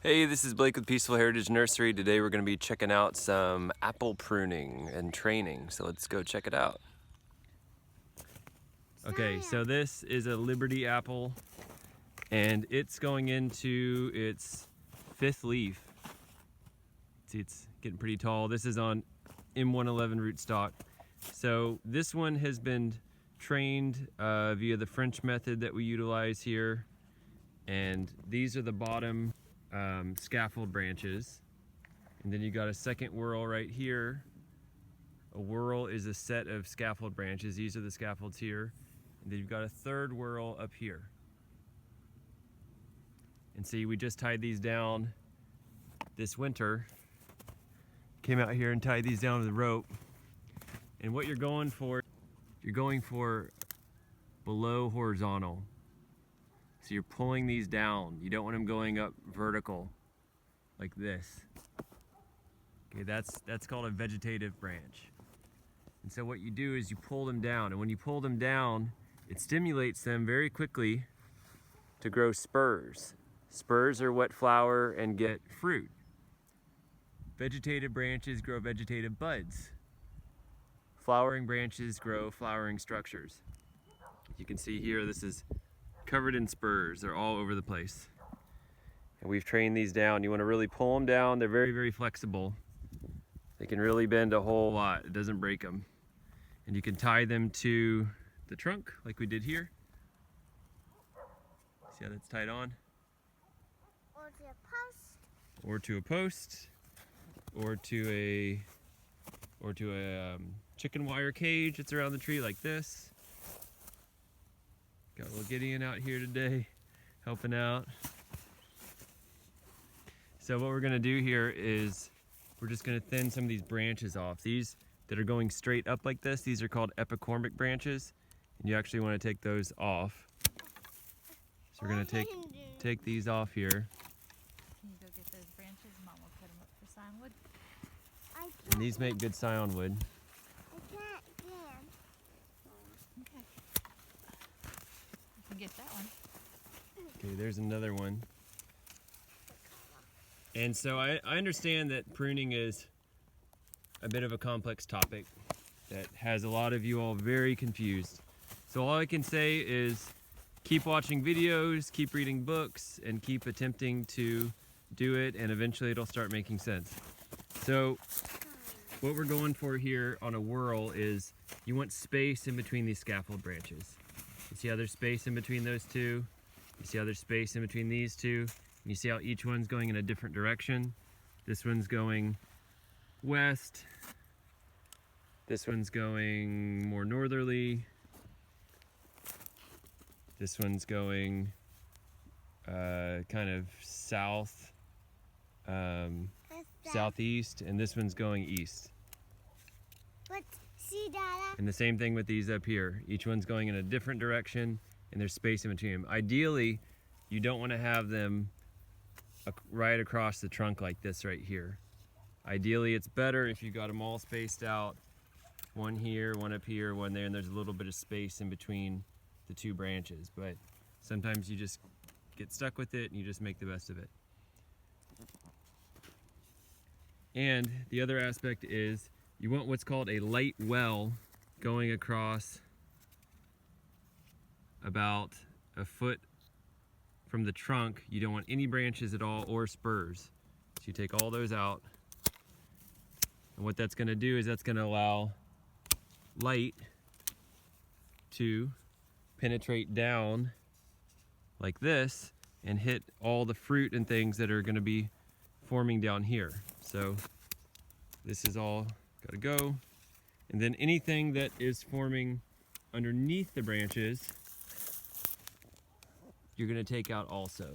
Hey, this is Blake with Peaceful Heritage Nursery. Today we're going to be checking out some apple pruning and training, so let's go check it out. Okay, so this is a Liberty apple and it's going into its 5th leaf. See, it's getting pretty tall. This is on M111 rootstock. So this one has been trained via the French method that we utilize here, and these are the bottom scaffold branches, and then you got a second whorl right here. A whorl is a set of scaffold branches. These are the scaffolds here, and then you've got a third whorl up here. And see, we just tied these down this winter. Came out here and tied these down to the rope. And what you're going for below horizontal. So you're pulling these down. You don't want them going up vertical like this. Okay, that's called a vegetative branch. And so what you do is you pull them down, and when you pull them down, it stimulates them very quickly to grow spurs. Spurs are what flower and get fruit. Vegetative branches grow vegetative buds. Flowering branches grow flowering structures. You can see here, this is covered in spurs. They're all over the place. And we've trained these down. You want to really pull them down. They're very, very flexible. They can really bend a whole lot. It doesn't break them. And you can tie them to the trunk like we did here. See how that's tied on? Or to a post. Or to a post. Or to a chicken wire cage that's around the tree like this. Got a little Gideon out here today, helping out. So what we're gonna do here is we're just gonna thin some of these branches off. These that are going straight up like this, these are called epicormic branches, and you actually wanna take those off. So we're gonna take these off here. Can you go get those branches? Mom will put them up for sign wood. And these make good scion wood. Okay. You can get that one. Okay, there's another one. And so I understand that pruning is a bit of a complex topic that has a lot of you all very confused. So all I can say is keep watching videos, keep reading books, and keep attempting to do it, and eventually it'll start making sense. So what we're going for here on a whorl is you want space in between these scaffold branches. You see how there's space in between those two? You see how there's space in between these two? And you see how each one's going in a different direction? This one's going west. This one's going more northerly. This one's going kind of south, southeast, and this one's going east. See, Dada? And the same thing with these up here. Each one's going in a different direction, and there's space in between them. Ideally, you don't want to have them right across the trunk like this right here. Ideally, it's better if you got them all spaced out. One here, one up here, one there, and there's a little bit of space in between the two branches. But sometimes you just get stuck with it and you just make the best of it. And the other aspect is you want what's called a light well going across about a foot from the trunk. You don't want any branches at all or spurs. So you take all those out. And what that's gonna do is that's gonna allow light to penetrate down like this and hit all the fruit and things that are gonna be forming down here. So this is all gotta go. And then anything that is forming underneath the branches, you're gonna take out also.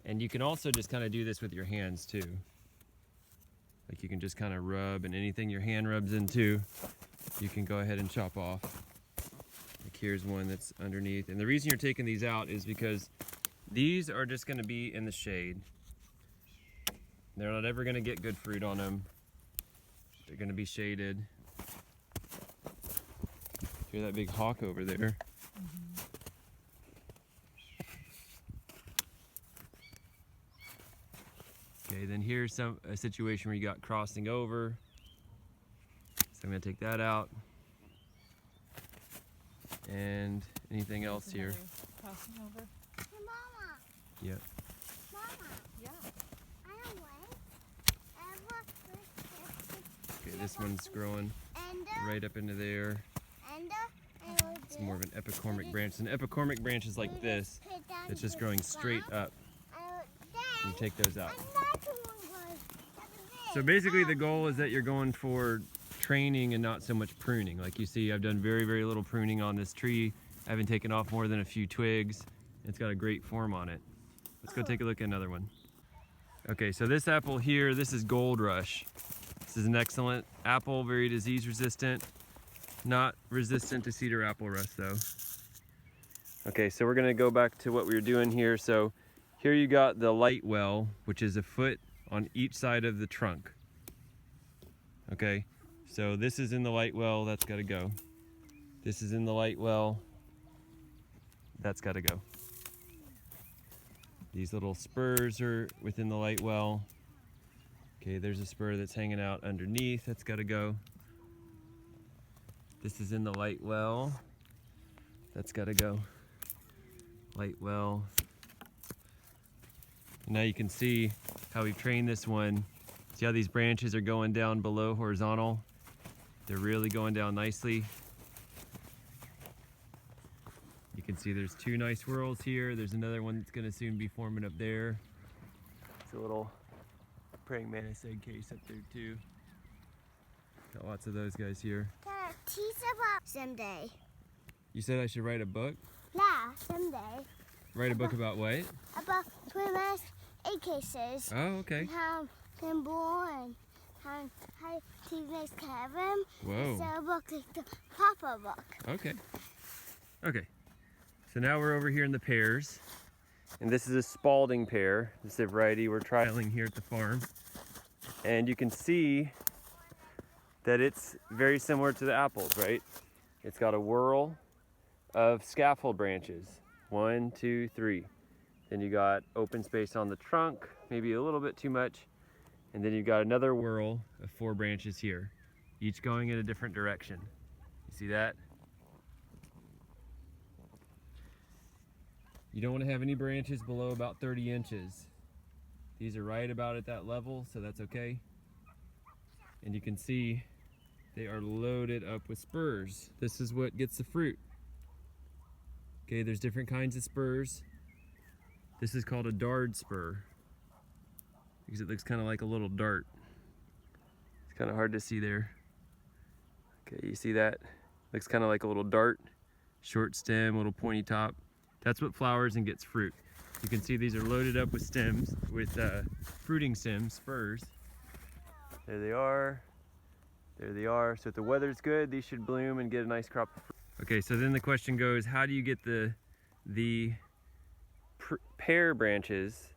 And you can also just kind of do this with your hands too. Like you can just kind of rub, and anything your hand rubs into, you can go ahead and chop off. Like here's one that's underneath. And the reason you're taking these out is because these are just gonna be in the shade. They're not ever gonna get good fruit on them. They're gonna be shaded. Hear that big hawk over there? then here's a situation where you got crossing over. So I'm gonna take that out. And anything else There's here? another crossing over. Hey, Mama. Yep. Mama. Yeah. I don't wait. Okay, this one's growing And right up into there. and It's more of an epicormic branch. An epicormic branch is like this. It's just growing straight up. You take those out. So basically the goal is that you're going for training and not so much pruning. Like you see, I've done very, very little pruning on this tree. I haven't taken off more than a few twigs. It's got a great form on it. Let's go take a look at another one. Okay, so this apple here, this is Gold Rush. This is an excellent apple, very disease resistant. Not resistant to cedar apple rust though. Okay, so we're gonna go back to what we were doing here. So here you got the light well, which is a foot on each side of the trunk. Okay, so this is in the light well, that's gotta go. This is in the light well, that's gotta go. These little spurs are within the light well. Okay, there's a spur that's hanging out underneath, that's gotta go. This is in the light well, that's gotta go. Light well. Now you can see how we've trained this one. See how these branches are going down below horizontal? They're really going down nicely. You can see there's two nice whorls here. There's another one that's gonna soon be forming up there. It's a little praying mantis egg case up there too. Got lots of those guys here. Teach about someday. You said I should write a book? Yeah, someday. Write a book about what? About twins, egg cases. Oh, okay. How they're born. How teammates have them. Whoa. So a book like the Papa book. Okay. Okay. So now we're over here in the pears. And this is a Spalding pear. This is a variety we're trialing here at the farm. And you can see that it's very similar to the apples, right? It's got a whorl of scaffold branches. 1, 2, 3. Then you got open space on the trunk, maybe a little bit too much. And then you've got another whorl of 4 branches here, each going in a different direction. You see that? You don't want to have any branches below about 30 inches. These are right about at that level, so that's okay. And you can see they are loaded up with spurs. This is what gets the fruit. Okay, there's different kinds of spurs. This is called a dard spur because it looks kind of like a little dart. It's kind of hard to see there. Okay, you see that? Looks kind of like a little dart. Short stem, little pointy top. That's what flowers and gets fruit. You can see these are loaded up with stems, with fruiting stems, spurs. There they are. There they are. So if the weather's good, these should bloom and get a nice crop of fruit. Okay, so then the question goes, how do you get the pear branches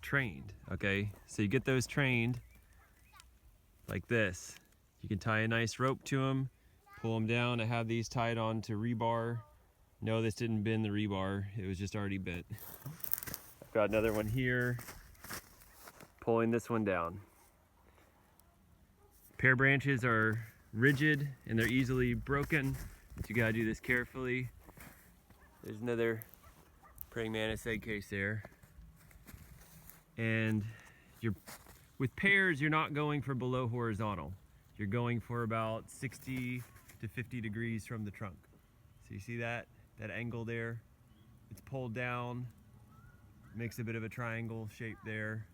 trained? Okay, so you get those trained like this. You can tie a nice rope to them, pull them down. I have these tied on to rebar. No, this didn't bend the rebar. It was just already bent. I've got another one here, pulling this one down. Pear branches are rigid and they're easily broken, but you gotta do this carefully. There's another praying mantis egg case there. And with pears, you're not going for below horizontal. You're going for about 60 to 50 degrees from the trunk. So you see that angle there? It's pulled down, makes a bit of a triangle shape there.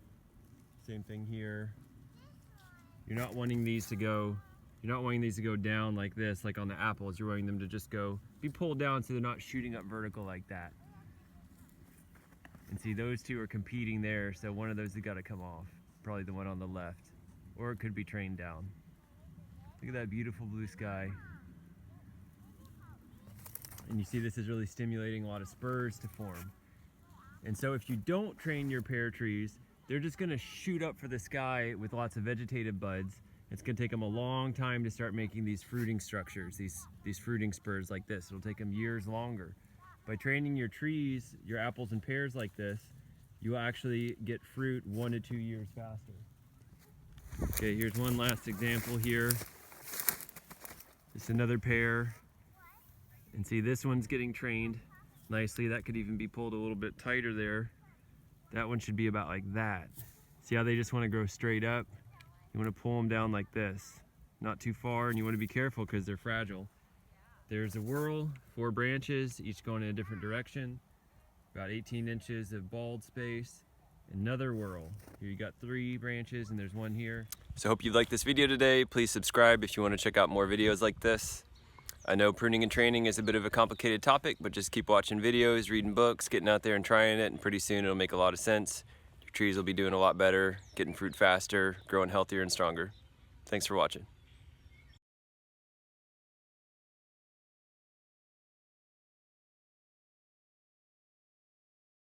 Same thing here. You're not wanting these to go down like this, like on the apples. You're wanting them to just be pulled down so they're not shooting up vertical like that. And see, those two are competing there, so one of those has got to come off. Probably the one on the left. Or it could be trained down. Look at that beautiful blue sky. And you see this is really stimulating a lot of spurs to form. And so if you don't train your pear trees, they're just gonna shoot up for the sky with lots of vegetative buds. It's gonna take them a long time to start making these fruiting structures, these fruiting spurs like this. It'll take them years longer. By training your trees, your apples and pears like this, you'll actually get fruit 1 to 2 years faster. Okay, here's one last example here. It's another pear. And see, this one's getting trained nicely. That could even be pulled a little bit tighter there. That one should be about like that. See how they just want to grow straight up? You want to pull them down like this. Not too far, and you want to be careful because they're fragile. There's a whorl, 4 branches, each going in a different direction. About 18 inches of bald space. Another whorl. Here you got 3 branches and there's one here. So I hope you liked this video today. Please subscribe if you want to check out more videos like this. I know pruning and training is a bit of a complicated topic, but just keep watching videos, reading books, getting out there and trying it, and pretty soon it'll make a lot of sense. Your trees will be doing a lot better, getting fruit faster, growing healthier and stronger. Thanks for watching.